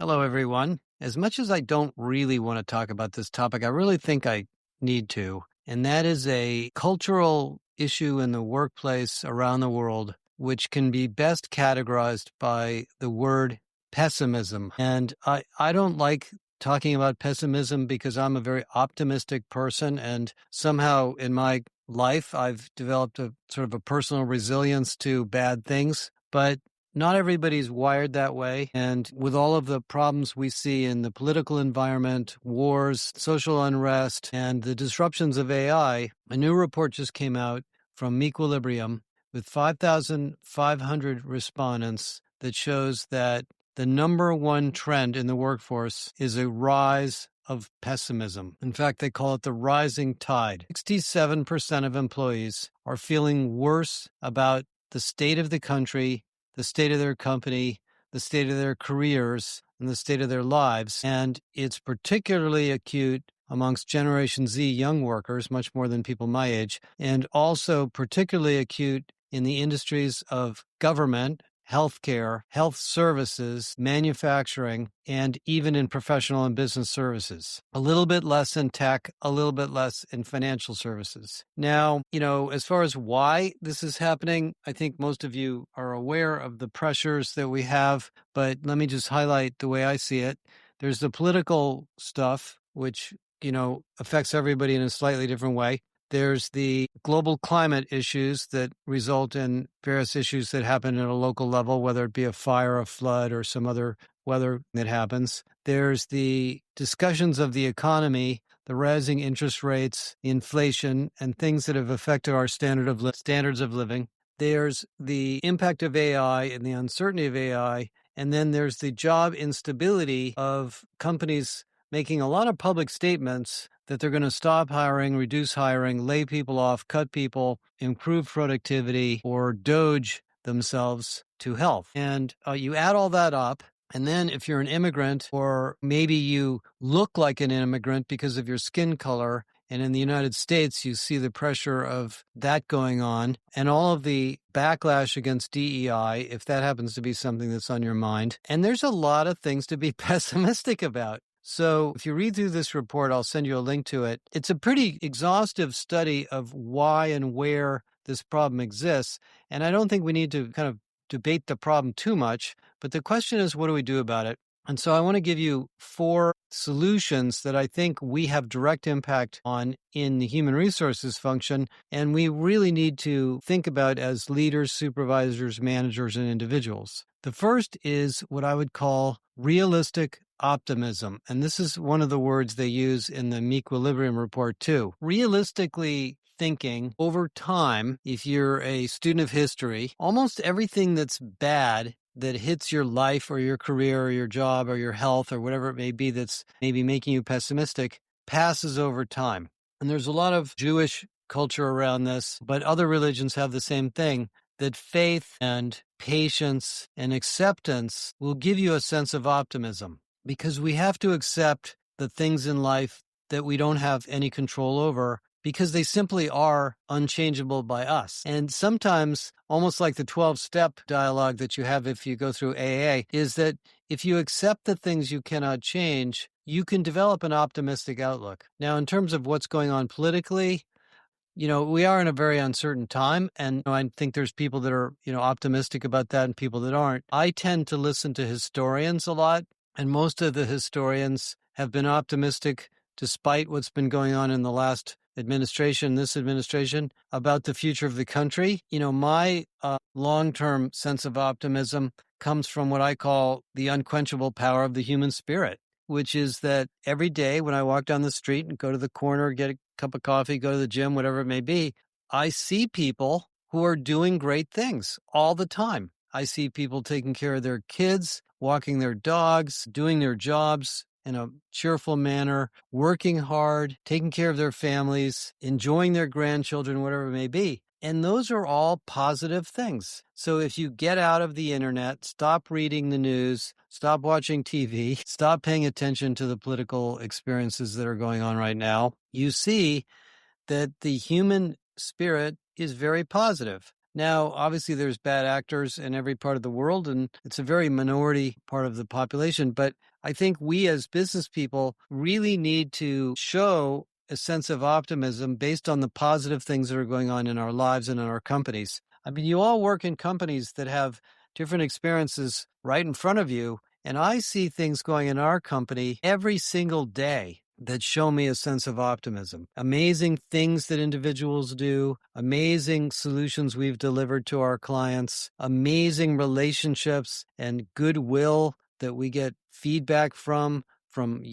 Hello, everyone. As much as I don't really want to talk about this topic, I really think I need to. And that is a cultural issue in the workplace around the world, which can be best categorized by the word pessimism. And I don't like talking about pessimism because I'm a very optimistic person. And somehow in my life, I've developed a sort of a personal resilience to bad things. But not everybody's wired that way. And with all of the problems we see in the political environment, wars, social unrest, and the disruptions of AI, a new report just came out from Equilibrium with 5,500 respondents that shows that the number one trend in the workforce is a rise of pessimism. In fact, they call it the rising tide. 67% of employees are feeling worse about the state of the country, the state of their company, the state of their careers, and the state of their lives. And it's particularly acute amongst Generation Z young workers, much more than people my age, and also particularly acute in the industries of government, healthcare, health services, manufacturing, and even in professional and business services. A little bit less in tech, a little bit less in financial services. Now, as far as why this is happening, I think most of you are aware of the pressures that we have, but let me just highlight the way I see it. There's the political stuff, which, affects everybody in a slightly different way. There's the global climate issues that result in various issues that happen at a local level, whether it be a fire, a flood, or some other weather that happens. There's the discussions of the economy, the rising interest rates, inflation, and things that have affected our standards of living. There's the impact of AI and the uncertainty of AI. And then there's the job instability of companies making a lot of public statements that they're going to stop hiring, reduce hiring, lay people off, cut people, improve productivity, or doge themselves to health. And you add all that up. And then if you're an immigrant, or maybe you look like an immigrant because of your skin color, and in the United States, you see the pressure of that going on and all of the backlash against DEI, if that happens to be something that's on your mind. And there's a lot of things to be pessimistic about. So if you read through this report, I'll send you a link to it. It's a pretty exhaustive study of why and where this problem exists. And I don't think we need to kind of debate the problem too much, but the question is, what do we do about it? And so I want to give you 4 solutions that I think we have direct impact on in the human resources function, and we really need to think about as leaders, supervisors, managers, and individuals. The first is what I would call realistic optimism. And this is one of the words they use in the Mequilibrium report too. Realistically thinking, over time, if you're a student of history, almost everything that's bad that hits your life or your career or your job or your health or whatever it may be that's maybe making you pessimistic passes over time. And there's a lot of Jewish culture around this, but other religions have the same thing, that faith and patience and acceptance will give you a sense of optimism, because we have to accept the things in life that we don't have any control over, because they simply are unchangeable by us. And sometimes, almost like the 12-step dialogue that you have if you go through AA, is that if you accept the things you cannot change, you can develop an optimistic outlook. Now, in terms of what's going on politically, we are in a very uncertain time, and I think there's people that are, optimistic about that and people that aren't. I tend to listen to historians a lot, and most of the historians have been optimistic despite what's been going on in the last this administration, about the future of the country. My long-term sense of optimism comes from what I call the unquenchable power of the human spirit, which is that every day when I walk down the street and go to the corner, get a cup of coffee, go to the gym, whatever it may be, I see people who are doing great things all the time. I see people taking care of their kids, walking their dogs, doing their jobs in a cheerful manner, working hard, taking care of their families, enjoying their grandchildren, whatever it may be. And those are all positive things. So if you get out of the internet, stop reading the news, stop watching TV, stop paying attention to the political experiences that are going on right now, you see that the human spirit is very positive. Now, obviously, there's bad actors in every part of the world, and it's a very minority part of the population. But I think we as business people really need to show a sense of optimism based on the positive things that are going on in our lives and in our companies. I mean, you all work in companies that have different experiences right in front of you. And I see things going in our company every single day that show me a sense of optimism. Amazing things that individuals do, amazing solutions we've delivered to our clients, amazing relationships and goodwill that we get feedback from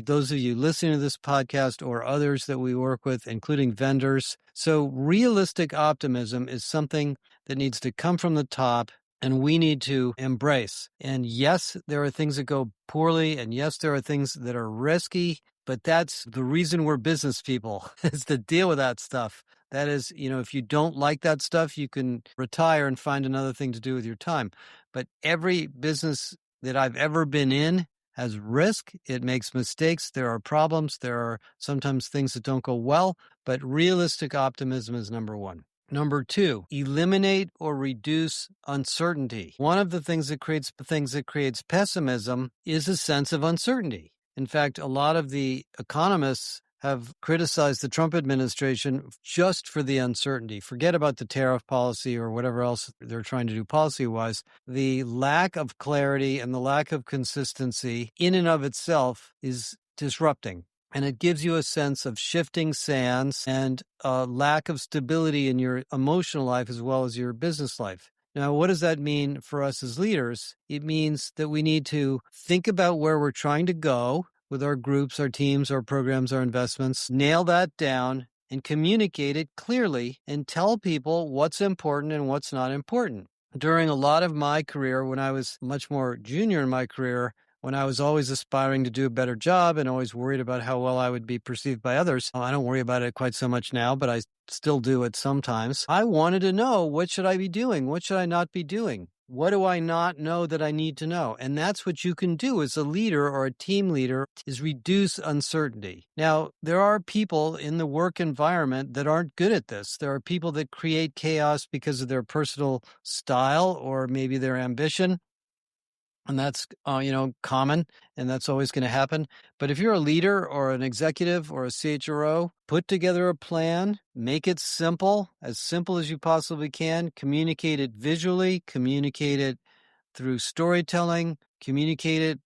those of you listening to this podcast or others that we work with, including vendors. So realistic optimism is something that needs to come from the top and we need to embrace. And yes, there are things that go poorly. And yes, there are things that are risky, but that's the reason we're business people is to deal with that stuff. That is, if you don't like that stuff, you can retire and find another thing to do with your time. But every business that I've ever been in has risk. It makes mistakes. There are problems. There are sometimes things that don't go well, but realistic optimism is number one. Number two, eliminate or reduce uncertainty. One of the things that creates pessimism is a sense of uncertainty. In fact, a lot of the economists have criticized the Trump administration just for the uncertainty. Forget about the tariff policy or whatever else they're trying to do policy-wise. The lack of clarity and the lack of consistency in and of itself is disrupting. And it gives you a sense of shifting sands and a lack of stability in your emotional life as well as your business life. Now, what does that mean for us as leaders? It means that we need to think about where we're trying to go with our groups, our teams, our programs, our investments, nail that down and communicate it clearly and tell people what's important and what's not important. During a lot of my career, when I was much more junior in my career, when I was always aspiring to do a better job and always worried about how well I would be perceived by others, I don't worry about it quite so much now, but I still do it sometimes. I wanted to know, what should I be doing? What should I not be doing? What do I not know that I need to know? And that's what you can do as a leader or a team leader, is reduce uncertainty. Now, there are people in the work environment that aren't good at this. There are people that create chaos because of their personal style or maybe their ambition. And that's, common, and that's always going to happen. But if you're a leader or an executive or a CHRO, put together a plan, make it simple as you possibly can, communicate it visually, communicate it through storytelling, communicate it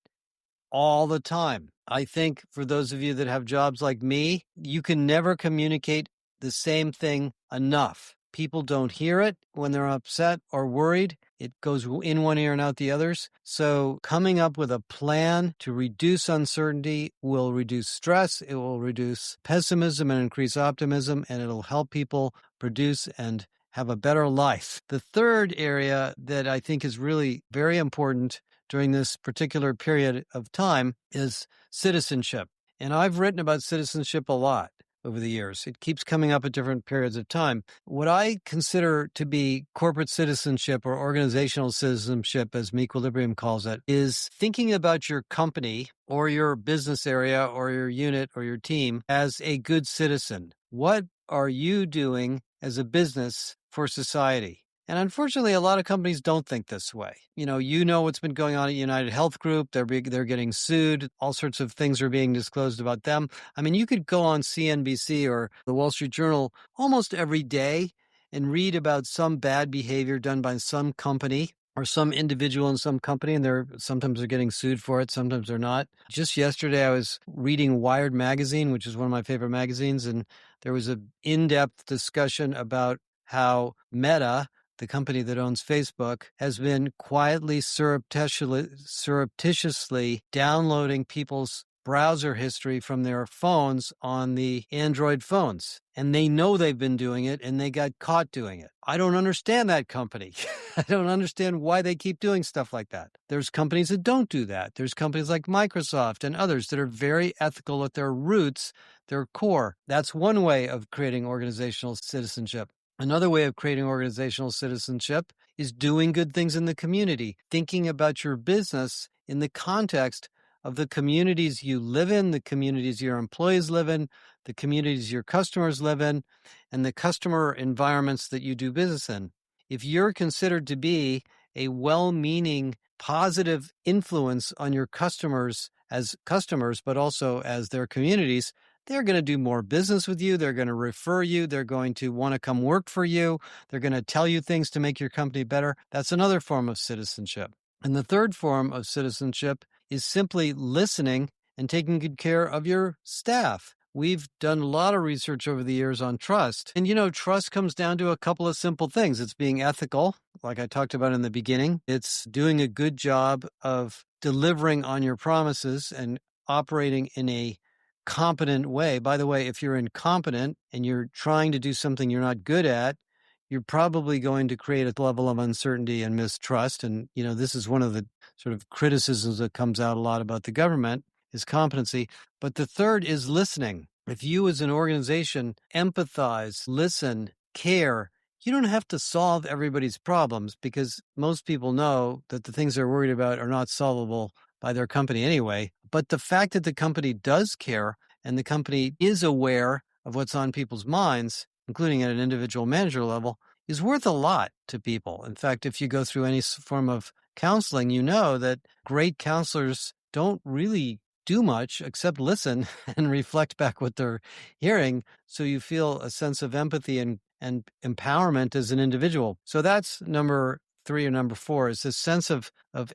all the time. I think for those of you that have jobs like me, you can never communicate the same thing enough. People don't hear it when they're upset or worried. It goes in one ear and out the others. So coming up with a plan to reduce uncertainty will reduce stress. It will reduce pessimism and increase optimism, and it'll help people produce and have a better life. The third area that I think is really very important during this particular period of time is citizenship. And I've written about citizenship a lot over the years. It keeps coming up at different periods of time. What I consider to be corporate citizenship or organizational citizenship, as Mequilibrium calls it, is thinking about your company or your business area or your unit or your team as a good citizen. What are you doing as a business for society? And unfortunately, a lot of companies don't think this way. You know what's been going on at United Health Group. They're getting sued. All sorts of things are being disclosed about them. I mean, you could go on CNBC or the Wall Street Journal almost every day and read about some bad behavior done by some company or some individual in some company, and sometimes they're getting sued for it, sometimes they're not. Just yesterday, I was reading Wired magazine, which is one of my favorite magazines, and there was an in-depth discussion about how Meta, the company that owns Facebook, has been quietly, surreptitiously downloading people's browser history from their phones on the Android phones. And they know they've been doing it, and they got caught doing it. I don't understand that company. I don't understand why they keep doing stuff like that. There's companies that don't do that. There's companies like Microsoft and others that are very ethical at their roots, their core. That's one way of creating organizational citizenship. Another way of creating organizational citizenship is doing good things in the community, thinking about your business in the context of the communities you live in, the communities your employees live in, the communities your customers live in, and the customer environments that you do business in. If you're considered to be a well-meaning, positive influence on your customers as customers, but also as their communities, they're going to do more business with you. They're going to refer you. They're going to want to come work for you. They're going to tell you things to make your company better. That's another form of citizenship. And the third form of citizenship is simply listening and taking good care of your staff. We've done a lot of research over the years on trust. And, trust comes down to a couple of simple things. It's being ethical, like I talked about in the beginning. It's doing a good job of delivering on your promises and operating in a competent way. By the way, if you're incompetent and you're trying to do something you're not good at, you're probably going to create a level of uncertainty and mistrust. And, this is one of the sort of criticisms that comes out a lot about the government is competency. But the third is listening. If you as an organization empathize, listen, care, you don't have to solve everybody's problems because most people know that the things they're worried about are not solvable by their company anyway. But the fact that the company does care and the company is aware of what's on people's minds, including at an individual manager level, is worth a lot to people. In fact, if you go through any form of counseling, you know that great counselors don't really do much except listen and reflect back what they're hearing. So you feel a sense of empathy and empowerment as an individual. So that's number 3 or number 4 is this sense of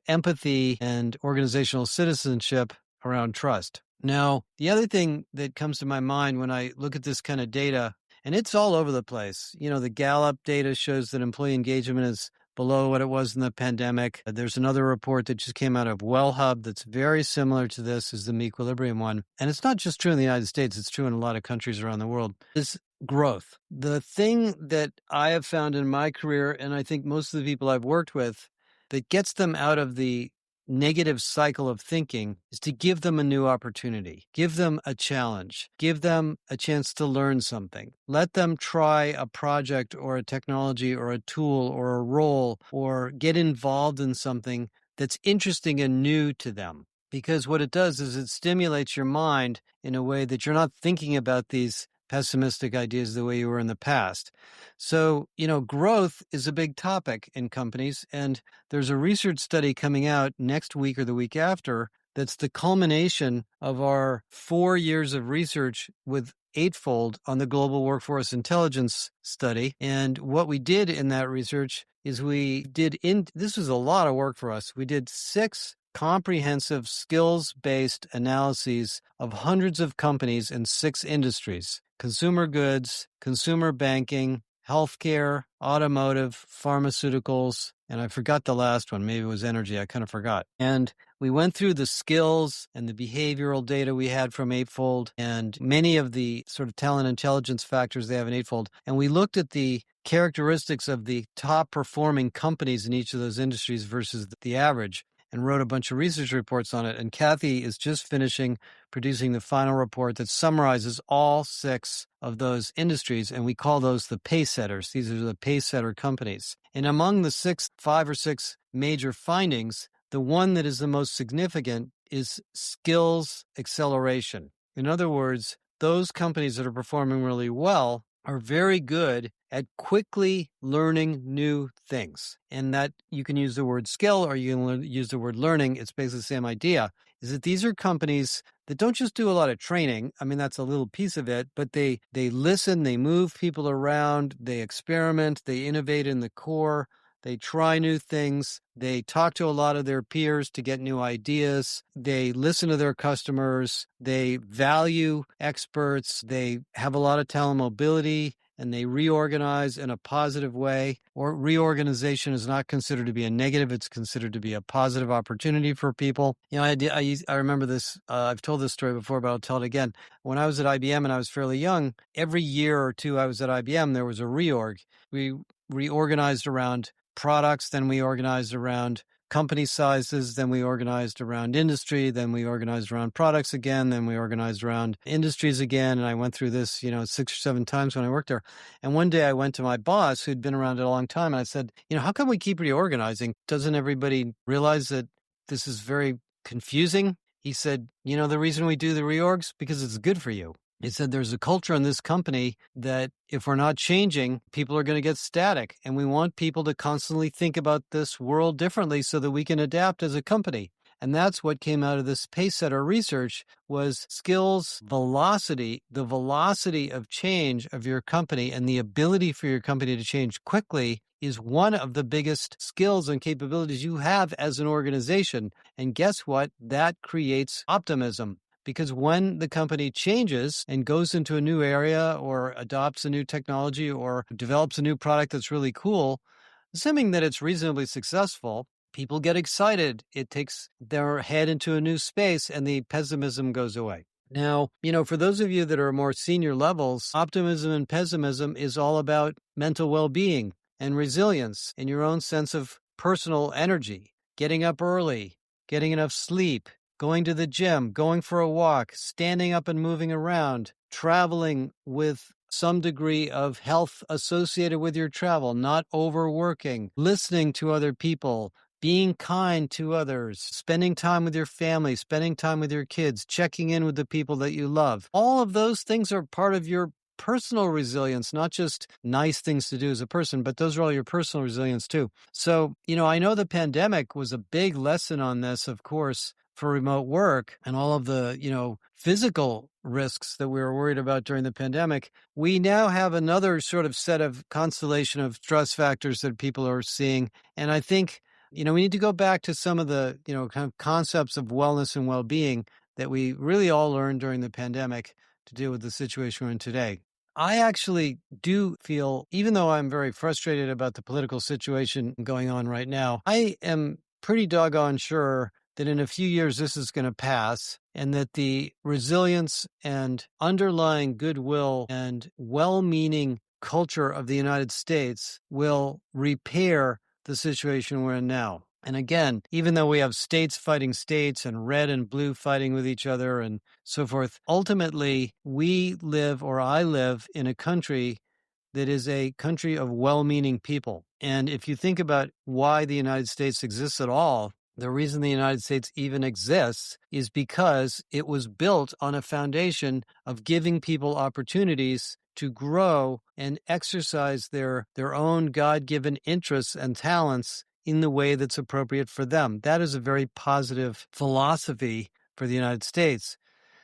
empathy and organizational citizenship around trust. Now, the other thing that comes to my mind when I look at this kind of data, and it's all over the place. The Gallup data shows that employee engagement is below what it was in the pandemic. There's another report that just came out of WellHub that's very similar to this as the Mequilibrium one. And it's not just true in the United States, it's true in a lot of countries around the world. Is growth. The thing that I have found in my career, and I think most of the people I've worked with, that gets them out of the negative cycle of thinking is to give them a new opportunity, give them a challenge, give them a chance to learn something. Let them try a project or a technology or a tool or a role or get involved in something that's interesting and new to them. Because what it does is it stimulates your mind in a way that you're not thinking about these pessimistic ideas the way you were in the past. So, growth is a big topic in companies. And there's a research study coming out next week or the week after that's the culmination of our 4 years of research with Eightfold on the Global Workforce Intelligence Study. And what we did in that research is this was a lot of work for us. We did 6 comprehensive skills-based analyses of hundreds of companies in 6 industries: consumer goods, consumer banking, healthcare, automotive, pharmaceuticals, and I forgot the last one. Maybe it was energy. I kind of forgot. And we went through the skills and the behavioral data we had from Eightfold and many of the sort of talent intelligence factors they have in Eightfold. And we looked at the characteristics of the top performing companies in each of those industries versus the average, and wrote a bunch of research reports on it. And Kathy is just finishing producing the final report that summarizes all 6 of those industries, and we call those the pace setters. These are the pace setter companies. And among the 5 or 6 major findings, the one that is the most significant is skills acceleration. In other words, those companies that are performing really well are very good at quickly learning new things. And that you can use the word skill or you can use the word learning. It's basically the same idea, is that these are companies that don't just do a lot of training. I mean, that's a little piece of it, but they listen, they move people around, they experiment, they innovate in the core, they try new things, they talk to a lot of their peers to get new ideas, they listen to their customers, they value experts, they have a lot of talent mobility, and they reorganize in a positive way. Or reorganization is not considered to be a negative, it's considered to be a positive opportunity for people. I remember this, I've told this story before, but I'll tell it again. When I was at IBM and I was fairly young, every year or two I was at IBM, there was a reorg. We reorganized around products, then we organized around company sizes, then we organized around industry, then we organized around products again, then we organized around industries again. And I went through this, 6 or 7 times when I worked there. And one day I went to my boss who'd been around it a long time and I said, how come we keep reorganizing? Doesn't everybody realize that this is very confusing? He said, the reason we do the reorgs, because it's good for you. He said, there's a culture in this company that if we're not changing, people are going to get static. And we want people to constantly think about this world differently so that we can adapt as a company. And that's what came out of this Pacesetter research was skills velocity, the velocity of change of your company and the ability for your company to change quickly is one of the biggest skills and capabilities you have as an organization. And guess what? That creates optimism. Because when the company changes and goes into a new area or adopts a new technology or develops a new product that's really cool, assuming that it's reasonably successful, people get excited. It takes their head into a new space and the pessimism goes away. Now, for those of you that are more senior levels, optimism and pessimism is all about mental well-being and resilience and your own sense of personal energy, getting up early, getting enough sleep, going to the gym, going for a walk, standing up and moving around, traveling with some degree of health associated with your travel, not overworking, listening to other people, being kind to others, spending time with your family, spending time with your kids, checking in with the people that you love. All of those things are part of your personal resilience, not just nice things to do as a person, but those are all your personal resilience too. So, I know the pandemic was a big lesson on this, of course, for remote work and all of the, physical risks that we were worried about during the pandemic. We now have another sort of set of constellation of stress factors that people are seeing. And I think, we need to go back to some of the, kind of concepts of wellness and well-being that we really all learned during the pandemic to deal with the situation we're in today. I actually do feel, even though I'm very frustrated about the political situation going on right now, I am pretty doggone sure that in a few years this is going to pass and that the resilience and underlying goodwill and well-meaning culture of the United States will repair the situation we're in now. And again, even though we have states fighting states and red and blue fighting with each other and so forth, ultimately we live, or I live, in a country that is a country of well-meaning people. And if you think about why the United States exists at all, the reason the United States even exists is because it was built on a foundation of giving people opportunities to grow and exercise their own God-given interests and talents in the way that's appropriate for them. That is a very positive philosophy for the United States.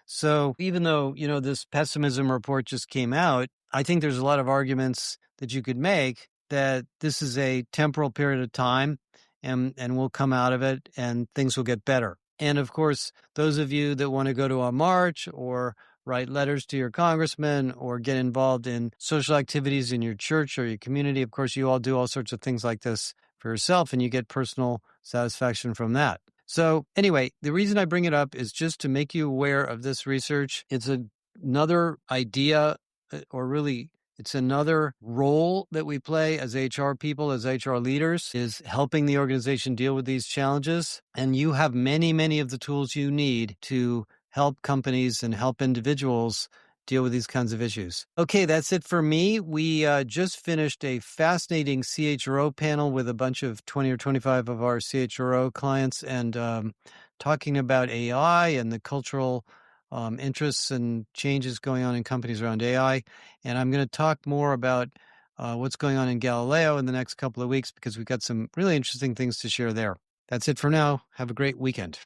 So even though, this pessimism report just came out, I think there's a lot of arguments that you could make that this is a temporal period of time and we'll come out of it and things will get better. And of course, those of you that want to go to a march or write letters to your congressman or get involved in social activities in your church or your community, of course, you all do all sorts of things like this for yourself and you get personal satisfaction from that. So anyway, the reason I bring it up is just to make you aware of this research. It's another idea, or really it's another role that we play as HR people, as HR leaders, is helping the organization deal with these challenges. And you have many, many of the tools you need to help companies and help individuals deal with these kinds of issues. Okay, that's it for me. We just finished a fascinating CHRO panel with a bunch of 20 or 25 of our CHRO clients and talking about AI and the cultural interests and changes going on in companies around AI. And I'm going to talk more about what's going on in Galileo in the next couple of weeks because we've got some really interesting things to share there. That's it for now. Have a great weekend.